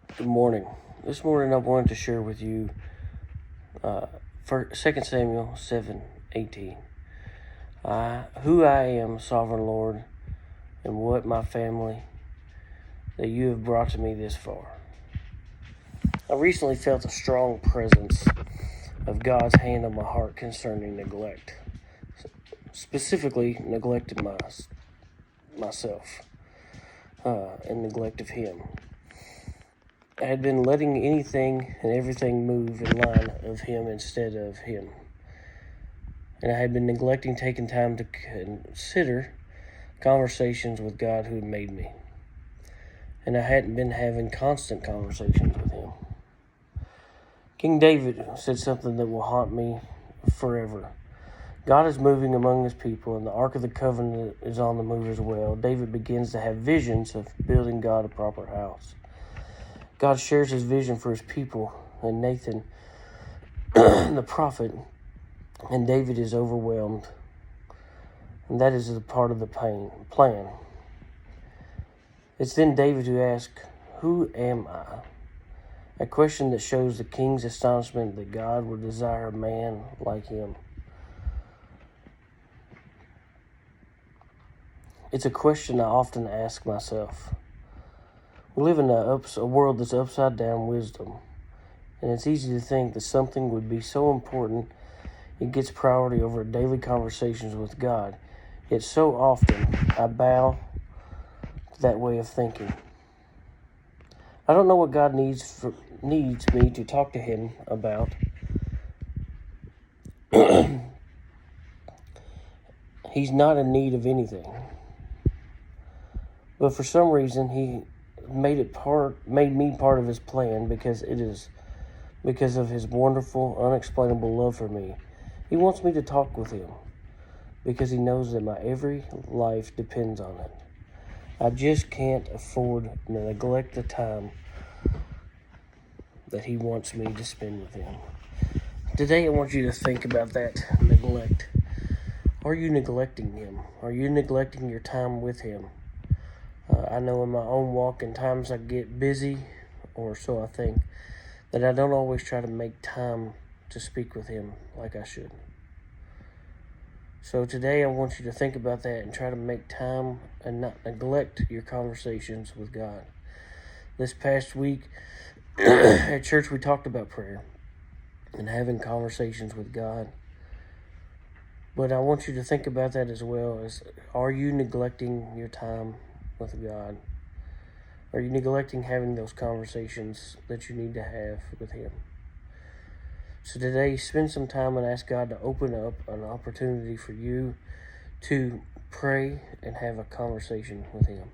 Good morning. This morning I wanted to share with you for 2 Samuel 7:18. Who I am, sovereign Lord, and what my family, that you have brought to me this far. I recently felt a strong presence of God's hand on my heart concerning neglect, specifically neglected myself and neglect of Him. I had been letting anything and everything move in line of Him instead of Him. And I had been neglecting taking time to consider conversations with God who had made me. And I hadn't been having constant conversations with Him. King David said something that will haunt me forever. God is moving among His people, and the Ark of the Covenant is on the move as well. David begins to have visions of building God a proper house. God shares His vision for His people, and Nathan, the prophet, and David is overwhelmed. And that is a part of the plan. It's then David who asks, "Who am I?" A question that shows the king's astonishment that God would desire a man like him. It's a question I often ask myself. We live in a world that's upside down wisdom, and it's easy to think that something would be so important it gets priority over daily conversations with God. Yet so often I bow to that way of thinking. I don't know what God needs me to talk to Him about. He's not in need of anything, but for some reason He made me part of His plan because of His wonderful, unexplainable love for me. He wants me to talk with Him because He knows that my every life depends on it. I just can't afford to neglect the time that He wants me to spend with Him. Today I want you to think about that neglect. Are you neglecting Him? Are you neglecting your time with Him? I know in my own walk, in times I get busy, or so I think, that I don't always try to make time to speak with Him like I should. So today I want you to think about that and try to make time and not neglect your conversations with God. This past week at church we talked about prayer and having conversations with God. But I want you to think about that as well as, are you neglecting your time with God? Are you neglecting having those conversations that you need to have with Him? So today, spend some time and ask God to open up an opportunity for you to pray and have a conversation with Him.